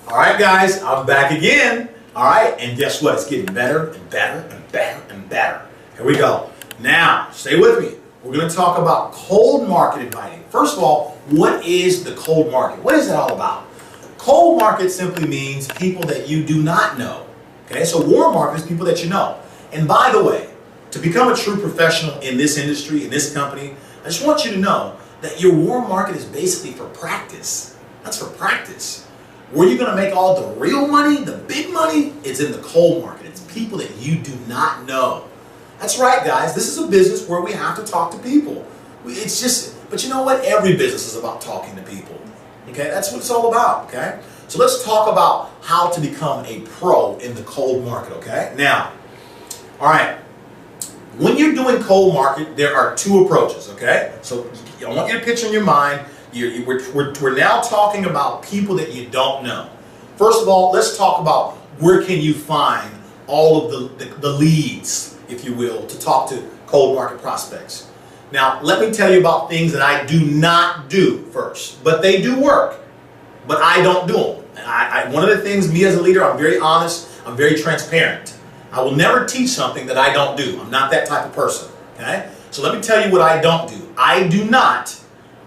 All right, guys, I'm back again. All right, and guess what? It's getting better and better and better and better. Here we go. Now, stay with me. We're going to talk about cold market inviting. First of all, what is the cold market? What is it all about? Cold market simply means people that you do not know. Okay, so warm market is people that you know. And by the way, to become a true professional in this industry, in this company, I just want you to know that your warm market is basically for practice. That's for practice. Where you're going to make all the real money, the big money, it's in the cold market. It's people that you do not know. That's right, guys. This is a business where we have to talk to people. It's just, but you know what? Every business is about talking to people. Okay, that's what it's all about. Okay, so let's talk about how to become a pro in the cold market. Okay, now, all right. When you're doing cold market, there are two approaches. Okay, so I want you to picture in your mind. We're now talking about people that you don't know. First of all, let's talk about where can you find all of the leads, if you will, to talk to cold market prospects. Now, let me tell you about things that I do not do first, but they do work, but I don't do them. One of the things, me as a leader, I'm very honest, I'm very transparent. I will never teach something that I don't do. I'm not that type of person, okay? So let me tell you what I don't do. I do not,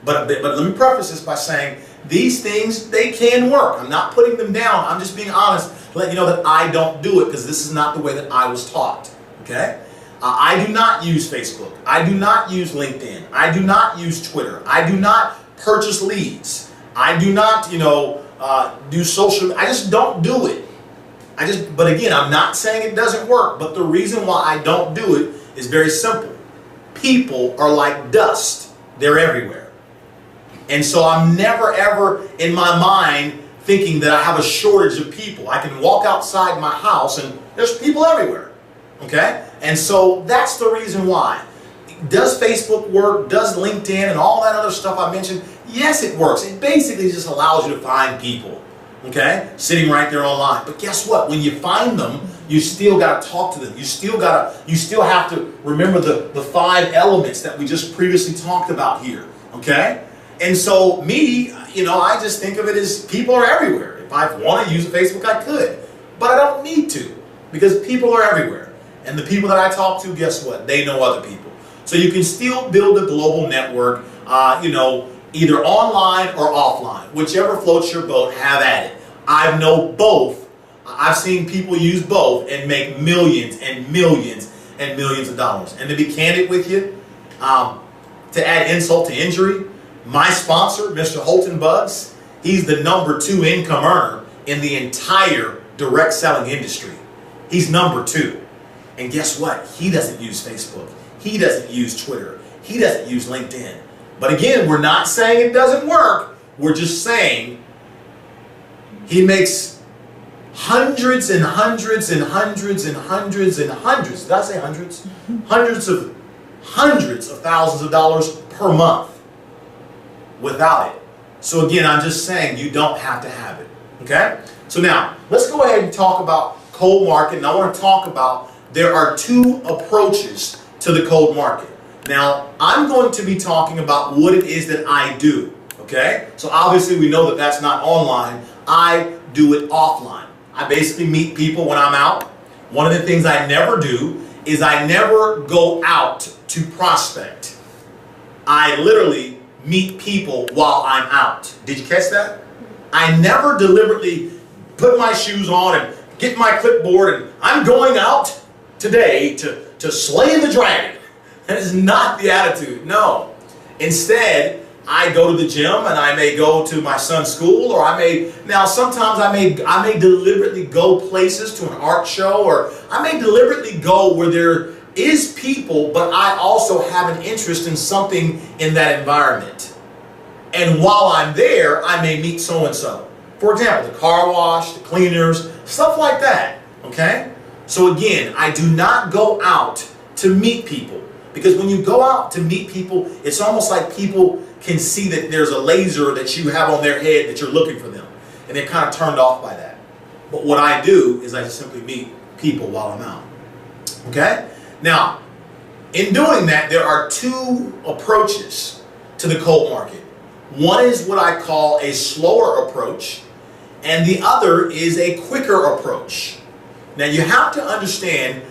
but let me preface this by saying these things, they can work. I'm not putting them down. I'm just being honest, letting you know that I don't do it because this is not the way that I was taught, okay? I do not use Facebook. I do not use LinkedIn. I do not use Twitter. I do not purchase leads. I do not, do social. I just don't do it. But again, I'm not saying it doesn't work, but the reason why I don't do it is very simple. People are like dust. They're everywhere. And so I'm never ever in my mind thinking that I have a shortage of people. I can walk outside my house and there's people everywhere. Okay? And so that's the reason why. Does Facebook work? Does LinkedIn and all that other stuff I mentioned? Yes, it works. It basically just allows you to find people. Okay? Sitting right there online. But guess what? When you find them, you still got to talk to them. You still have to remember the 5 elements that we just previously talked about here. Okay? And so me, I just think of it as people are everywhere. If I want to use Facebook, I could. But I don't need to because people are everywhere. And the people that I talk to, guess what? They know other people. So you can still build a global network, either online or offline. Whichever floats your boat, have at it. I know both. I've seen people use both and make millions and millions and millions of dollars. And to be candid with you, to add insult to injury, my sponsor, Mr. Holton Bugs, he's the #2 income earner in the entire direct selling industry. He's #2. And guess what? He doesn't use Facebook. He doesn't use Twitter. He doesn't use LinkedIn. But again, we're not saying it doesn't work. We're just saying he makes hundreds and hundreds and hundreds and hundreds and hundreds. Did I say hundreds? Hundreds of thousands of dollars per month without it. So again, I'm just saying you don't have to have it. Okay? So now, let's go ahead and talk about cold market. And I want to talk about there are 2 approaches to the cold market. Now, I'm going to be talking about what it is that I do. Okay? So obviously we know that that's not online. I do it offline. I basically meet people when I'm out. One of the things I never do is I never go out to prospect. I literally meet people while I'm out. Did you catch that? I never deliberately put my shoes on and get my clipboard and I'm going out today to slay the dragon. That is not the attitude. No. Instead, I go to the gym and I may go to my son's school, or sometimes I may deliberately go places to an art show, or I may deliberately go where there is people, but I also have an interest in something in that environment. And while I'm there, I may meet so-and-so. For example, the car wash, the cleaners, stuff like that. Okay? So again, I do not go out to meet people. Because when you go out to meet people, it's almost like people can see that there's a laser that you have on their head that you're looking for them. And they're kind of turned off by that. But what I do is I just simply meet people while I'm out. Okay? Now, in doing that, there are 2 approaches to the cold market. One is what I call a slower approach, and the other is a quicker approach. Now you have to understand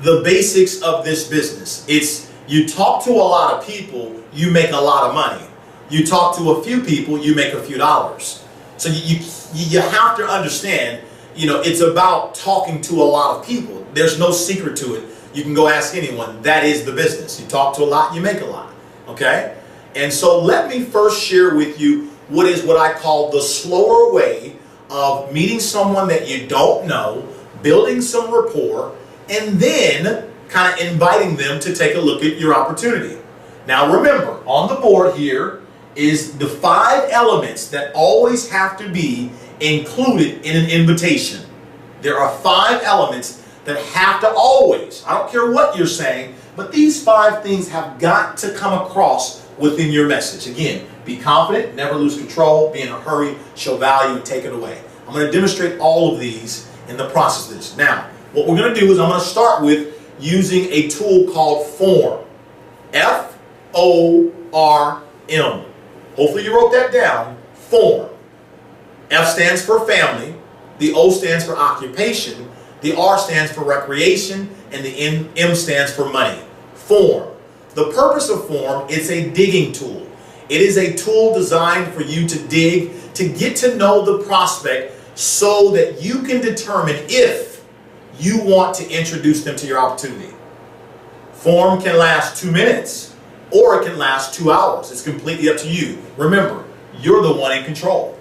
the basics of this business. It's you talk to a lot of people, you make a lot of money. You talk to a few people, you make a few dollars. So you have to understand, it's about talking to a lot of people. There's no secret to it. You can go ask anyone. That is the business. You talk to a lot, you make a lot. Okay? And so let me first share with you what I call the slower way of meeting someone that you don't know, building some rapport, and then kind of inviting them to take a look at your opportunity. Now remember, on the board here is the 5 elements that always have to be included in an invitation. There are 5 elements that have to always, I don't care what you're saying, but these 5 things have got to come across within your message. Again, be confident, never lose control, be in a hurry, show value, and take it away. I'm going to demonstrate all of these in the process of this. Now, what we're going to do is I'm going to start with using a tool called FORM. F-O-R-M. Hopefully you wrote that down. FORM. F stands for family. The O stands for occupation. The R stands for recreation. And the M stands for money. FORM. The purpose of FORM, it's a digging tool. It is a tool designed for you to dig, to get to know the prospect so that you can determine if you want to introduce them to your opportunity. FORM can last 2 minutes or it can last 2 hours. It's completely up to you. Remember, you're the one in control.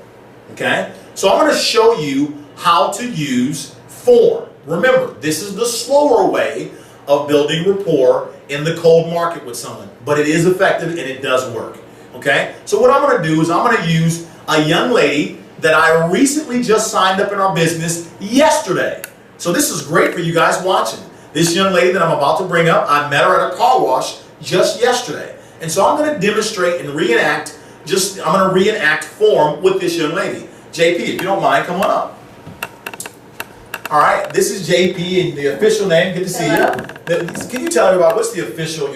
Okay? So I'm going to show you how to use FORM. Remember, this is the slower way of building rapport in the cold market with someone, but it is effective and it does work. Okay? So what I'm going to do is I'm going to use a young lady that I recently just signed up in our business yesterday. So this is great for you guys watching. This young lady that I'm about to bring up, I met her at a car wash just yesterday. And so I'm going to demonstrate and reenact, I'm going to reenact FORM with this young lady. JP, if you don't mind, come on up. All right, this is JP and the official name. Good to see you. Can you tell everybody what's your official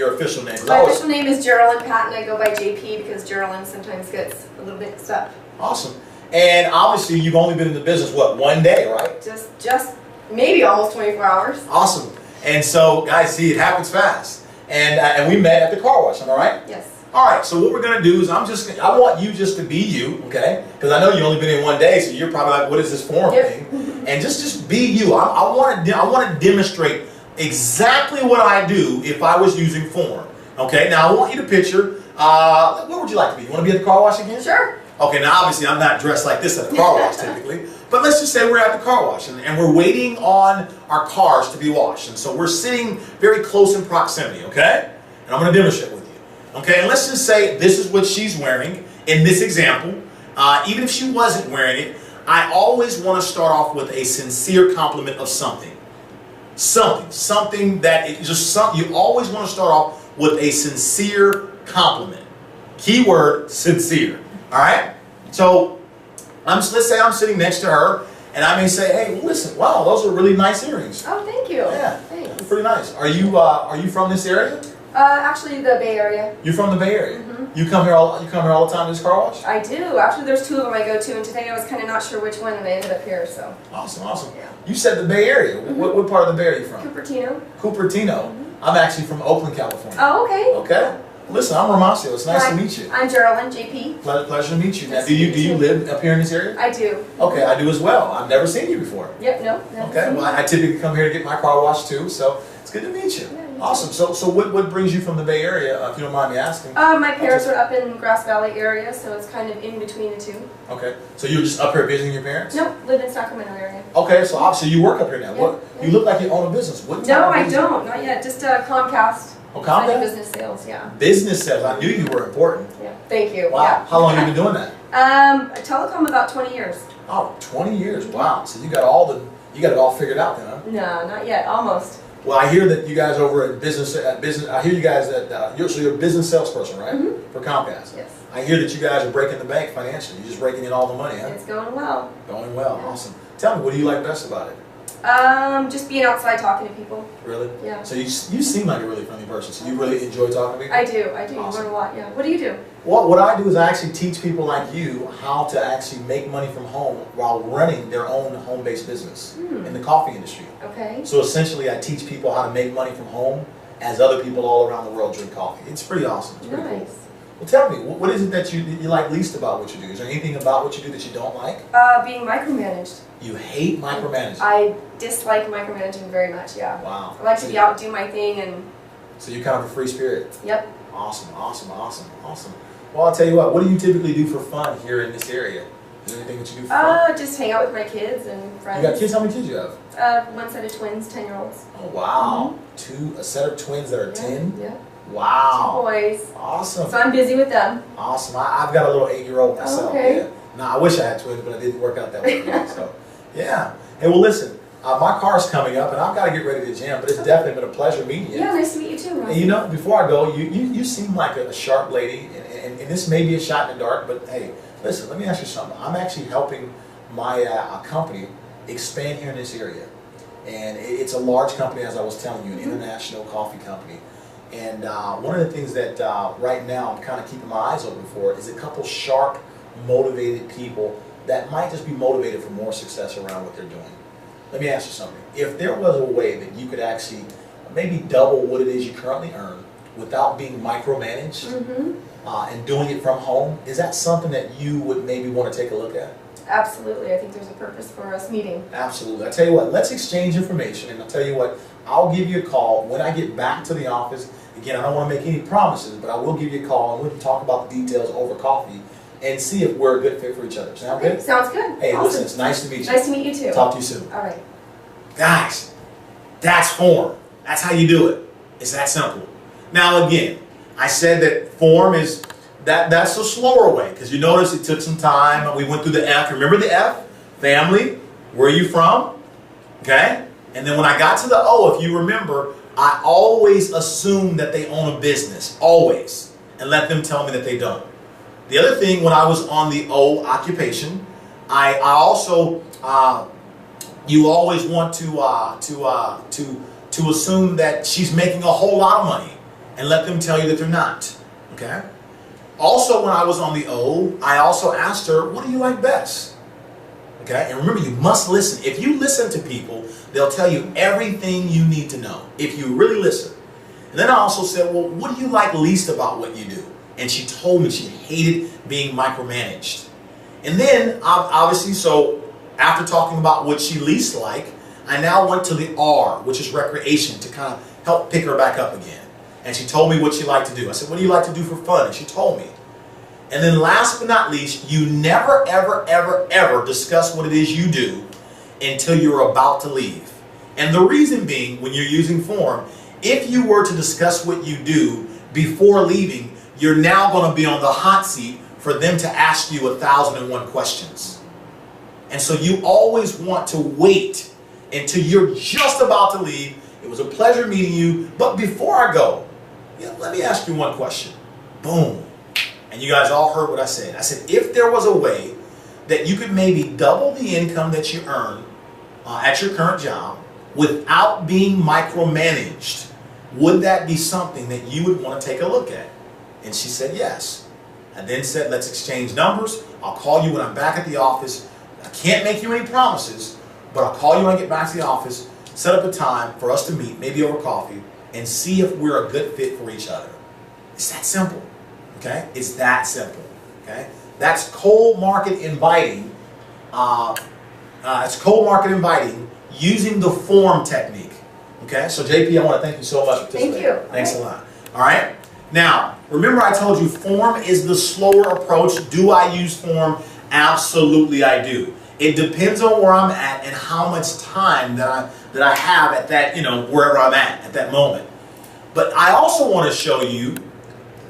name? My official name is Geraldine Patton. I go by JP because Geraldine sometimes gets a little bit mixed up. Awesome. And obviously you've only been in the business, what, 1 day, right? Just maybe almost 24 hours. Awesome. And so, guys, see, it happens fast. And we met at the car wash, am I right? Yes. All right, so what we're going to do is I want you just to be you, okay? Because I know you only been in 1 day, so you're probably like, what is this FORM thing? And just be you. I want to demonstrate exactly what I do if I was using FORM. Okay, now I want you to picture, what would you like to be? You want to be at the car wash again? Sure. Okay, now obviously I'm not dressed like this at the car wash typically, but let's just say we're at the car wash and we're waiting on our cars to be washed. And so we're sitting very close in proximity, okay? And I'm going to demonstrate with you. Okay, and let's just say this is what she's wearing in this example. Even if she wasn't wearing it, I always want to start off with a sincere compliment of something. Something that is just something. You always want to start off with a sincere compliment. Keyword, sincere. All right? So, let's say I'm sitting next to her, and I may say, hey, listen, wow, those are really nice earrings. Oh, thank you. Yeah, thanks. Pretty nice. Are you from this area? Actually, the Bay Area. You're from the Bay Area. Mm-hmm. You come here all the time to this car wash? I do. Actually, there's 2 of them I go to, and today I was kind of not sure which one, and I ended up here. So. Awesome. Yeah. You said the Bay Area. Mm-hmm. What part of the Bay Area are you from? Cupertino. Cupertino. Mm-hmm. I'm actually from Oakland, California. Oh, okay. Okay. Listen, I'm Romacio. It's nice to meet you. I'm Geraldine, JP. Pleasure to meet you. Now, Nice do you live up here in this area? I do. Okay, I do as well. I've never seen you before. Yep. No. Okay. Well, I typically come here to get my car washed too, so it's good to meet you. Yeah, awesome. So what brings you from the Bay Area, if you don't mind me asking? My parents are up in Grass Valley area, so it's kind of in between the 2. Okay. So you're just up here visiting your parents? Nope. Live in Sacramento area. Okay. So obviously you work up here now. Yeah, What? yeah. You look like you own a business. What? No, I don't. Not yet. Just Comcast. Oh, I do Comcast? business sales. Yeah. Business sales. I knew you were important. Yeah. Thank you. Wow. Yeah. How long have you been doing that? Telecom about 20 years. Oh, 20 years. Wow. So you got it all figured out then, huh? No, not yet. Almost. Well, I hear that you guys over at business. I hear you guys that you're a business salesperson, right? Mm-hmm. For Comcast. Yes. I hear that you guys are breaking the bank financially. You're just raking in all the money, huh? It's going well. Going well. Yeah. Awesome. Tell me, what do you like best about it? Just being outside talking to people. Really? Yeah. So you seem like a really friendly person. So you really enjoy talking to people? I do. You Awesome. learn a lot, yeah. What do you do? Well, what I do is I actually teach people like you how to actually make money from home while running their own home-based business in the coffee industry. Okay. So essentially I teach people how to make money from home as other people all around the world drink coffee. It's pretty awesome. It's pretty cool. Nice. Well, tell me, what is it that you like least about what you do? Is there anything about what you do that you don't like? Being micromanaged. You hate micromanaging. I dislike micromanaging very much, yeah. Wow. I like to be out, do my thing, and... So you're kind of a free spirit. Yep. Awesome, awesome, awesome, awesome. Well, I'll tell you what do you typically do for fun here in this area? Is there anything that you do for fun? Just hang out with my kids and friends. You got kids? How many kids do you have? One set of twins, 10-year-olds. Oh, wow. A set of twins that are 10? Yeah. Wow. 2 boys. Awesome. So I'm busy with them. Awesome. I've got a little 8-year-old myself. Okay. Yeah. Now, I wish I had twins, but it didn't work out that way for me. So, yeah. Hey, well, listen, my car's coming up, and I've got to get ready to jam, but it's definitely been a pleasure meeting you. Yeah, nice to meet you too, Ross. And you know, before I go, you seem like a sharp lady, and this may be a shot in the dark, but hey, listen, let me ask you something. I'm actually helping my company expand here in this area. And it's a large company, as I was telling you, an international coffee company. And one of the things that right now I'm kind of keeping my eyes open for is a couple sharp, motivated people that might just be motivated for more success around what they're doing. Let me ask you something. If there was a way that you could actually maybe double what it is you currently earn without being micromanaged and doing it from home, is that something that you would maybe want to take a look at? Absolutely. I think there's a purpose for us meeting. Absolutely. I tell you what, let's exchange information, and I'll tell you what, I'll give you a call when I get back to the office. Again, I don't want to make any promises, but I will give you a call, and we can talk about the details over coffee and see if we're a good fit for each other. Sound good? Sounds good. Hey, awesome. listen, it's nice to meet you. Nice to meet you too. Talk to you soon. All right. Guys, that's form. That's how you do it. It's that simple. Now again, I said that form is, that's the slower way, because you notice it took some time. We went through the F. Remember the F? Family. Where are you from? Okay? And then when I got to the O, if you remember, I always assume that they own a business. Always. And let them tell me that they don't. The other thing, when I was on the O, occupation, I also, you always want to assume that she's making a whole lot of money and let them tell you that they're not. Okay? Also, when I was on the O, I also asked her, what do you like best? Okay? And remember, you must listen. If you listen to people, they'll tell you everything you need to know, if you really listen. And then I also said, well, what do you like least about what you do? And she told me she hated being micromanaged. And then, obviously, so after talking about what she least liked, I now went to the R, which is recreation, to kind of help pick her back up again. And she told me what she liked to do. I said, what do you like to do for fun? And she told me. And then last but not least, you never, ever, ever, ever discuss what it is you do until you're about to leave. And the reason being, when you're using form, if you were to discuss what you do before leaving, you're now going to be on the hot seat for them to ask you 1,001 questions. And so you always want to wait until you're just about to leave. It was a pleasure meeting you, but before I go, let me ask you one question. Boom. And you guys all heard what I said. I said, if there was a way that you could maybe double the income that you earn at your current job without being micromanaged, would that be something that you would want to take a look at? And she said yes. I then said, let's exchange numbers. I'll call you when I'm back at the office. I can't make you any promises, but I'll call you when I get back to the office, set up a time for us to meet, maybe over coffee, and see if we're a good fit for each other. It's that simple, okay? It's that simple, okay? That's cold market inviting. It's cold market inviting using the form technique, okay? So JP, I want to thank you so much for participating. Thank you. Thanks a lot. All right? Now, remember I told you form is the slower approach. Do I use form? Absolutely I do. It depends on where I'm at and how much time that I have at that, wherever I'm at that moment. But I also want to show you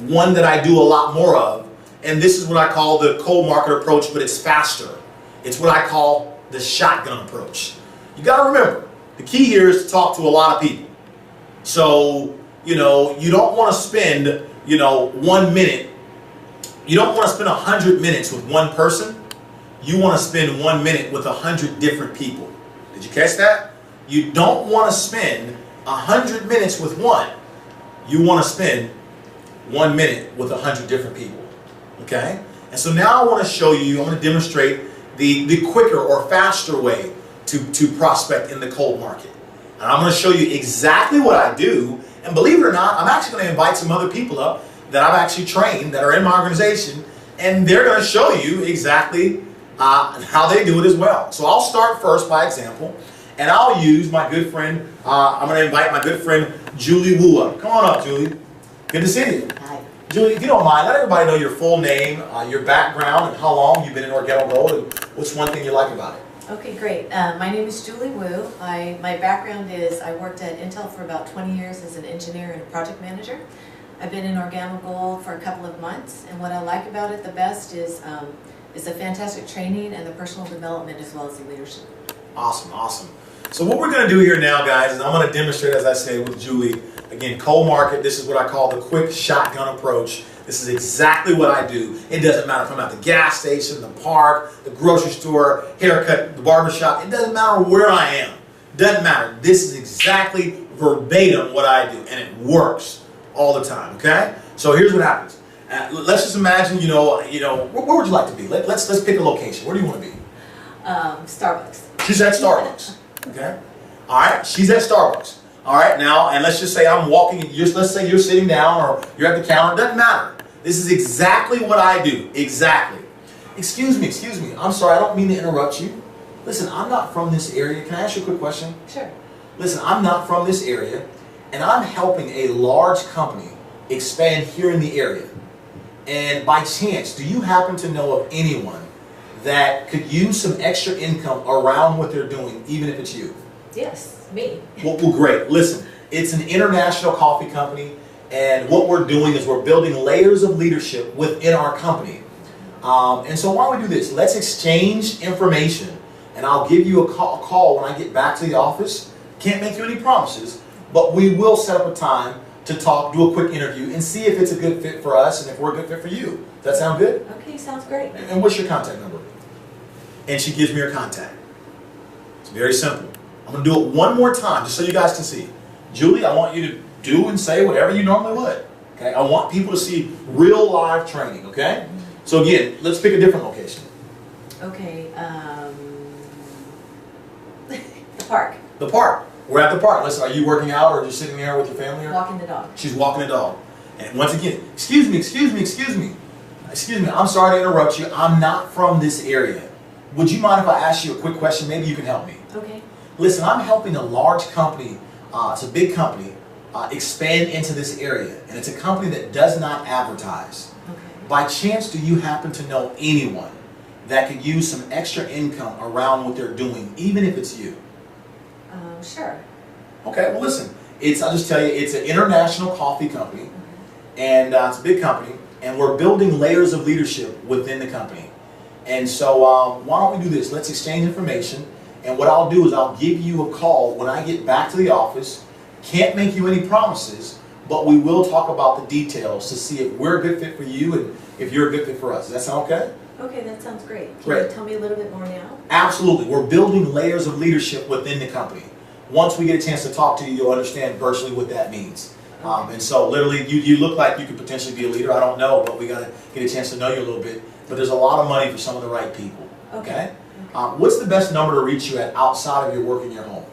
one that I do a lot more of, and this is what I call the cold market approach, but it's faster. It's what I call the shotgun approach. You got to remember, the key here is to talk to a lot of people. So, you don't want to spend, 1 minute. You don't want to spend 100 minutes with one person. You want to spend 1 minute with 100 different people. Did you catch that? You don't want to spend 100 minutes with one. You want to spend 1 minute with 100 different people. Okay? And so now I want to show you, I'm going to demonstrate the quicker or faster way to prospect in the cold market. And I'm going to show you exactly what I do. And believe it or not, I'm actually going to invite some other people up that I've actually trained that are in my organization, and they're going to show you exactly how they do it as well. So I'll start first by example, and I'll use my good friend, I'm going to invite my good friend Julie Wu up. Come on up, Julie. Good to see you. Hi. Julie, if you don't mind, let everybody know your full name, your background, and how long you've been in Organo Gold, and what's one thing you like about it. Okay, great. My name is Julie Wu. My background is I worked at Intel for about 20 years as an engineer and project manager. I've been in Organo Gold for a couple of months, and what I like about it the best is the fantastic training and the personal development as well as the leadership. Awesome, awesome. So what we're going to do here now, guys, is I'm going to demonstrate, as I say, with Julie. Again, cold market, this is what I call the quick shotgun approach. This is exactly what I do. It doesn't matter if I'm at the gas station, the park, the grocery store, haircut, the barbershop. It doesn't matter where I am. Doesn't matter. This is exactly verbatim what I do, and it works all the time, okay? So here's what happens. Let's just imagine, where would you like to be? Let's pick a location. Where do you want to be? Starbucks. She's at Starbucks, okay? All right, she's at Starbucks. All right, now, and let's just say I'm walking, let's say you're sitting down or you're at the counter, doesn't matter. This is exactly what I do, exactly. Excuse me, I'm sorry, I don't mean to interrupt you. Listen, I'm not from this area. Can I ask you a quick question? Sure. Listen, I'm not from this area, and I'm helping a large company expand here in the area. And by chance, do you happen to know of anyone that could use some extra income around what they're doing, even if it's you? Yes, me. Well, great. Listen, it's an international coffee company, and what we're doing is we're building layers of leadership within our company. And so why don't we do this? Let's exchange information, and I'll give you a call when I get back to the office. Can't make you any promises, but we will set up a time to talk, do a quick interview, and see if it's a good fit for us and if we're a good fit for you. Does that sound good? Okay, sounds great. And what's your contact number? And she gives me her contact. It's very simple. I'm going to do it one more time just so you guys can see. Julie, I want you to do and say whatever you normally would. Okay? I want people to see real live training, okay? So again, let's pick a different location. Okay, the park. The park. We're at the park. Listen, are you working out or just sitting there with your family? Or? Walking the dog. She's walking the dog. And once again, excuse me. I'm sorry to interrupt you. I'm not from this area. Would you mind if I ask you a quick question? Maybe you can help me. Okay. Listen, I'm helping a large company, it's a big company, expand into this area. And it's a company that does not advertise. Okay. By chance, do you happen to know anyone that could use some extra income around what they're doing, even if it's you? Sure. Okay, well listen, I'll just tell you, it's an international coffee company, and it's a big company, and we're building layers of leadership within the company. And so why don't we do this? Let's exchange information, and what I'll do is I'll give you a call when I get back to the office. Can't make you any promises, but we will talk about the details to see if we're a good fit for you and if you're a good fit for us. Does that sound okay? Okay, that sounds great. Can Great. you tell me a little bit more now? Absolutely. We're building layers of leadership within the company. Once we get a chance to talk to you, you'll understand virtually what that means. And so literally, you look like you could potentially be a leader. I don't know, but we got to get a chance to know you a little bit. But there's a lot of money for some of the right people. Okay? What's the best number to reach you at outside of your work in your home?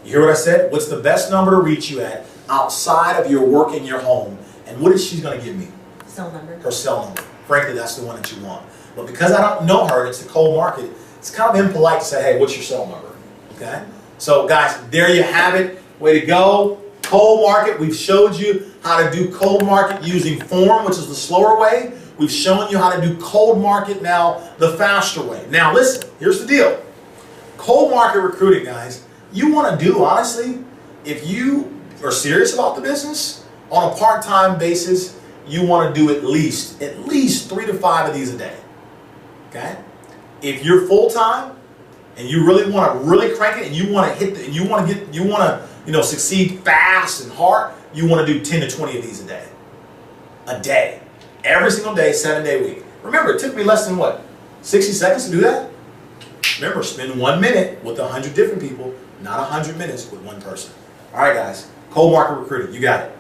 You hear what I said? What's the best number to reach you at outside of your work in your home? And what is she going to give me? Cell number. Her cell number. Frankly, that's the one that you want. But because I don't know her, it's a cold market, it's kind of impolite to say, hey, what's your cell number? Okay? So guys, there you have it. Way to go. Cold market. We've showed you how to do cold market using form, which is the slower way. We've shown you how to do cold market now the faster way. Now listen, here's the deal. Cold market recruiting, guys, you want to do, honestly, if you are serious about the business, on a part-time basis, you want to do at least 3 to 5 of these a day. Okay? If you're full-time, and you really want to really crank it, and you want to hit, and you want to succeed fast and hard, you want to do 10 to 20 of these a day, every single day, 7-day week. Remember, it took me less than what, 60 seconds to do that. Remember, spend 1 minute with 100 different people, not 100 minutes with one person. All right, guys. Cold market recruiting. You got it.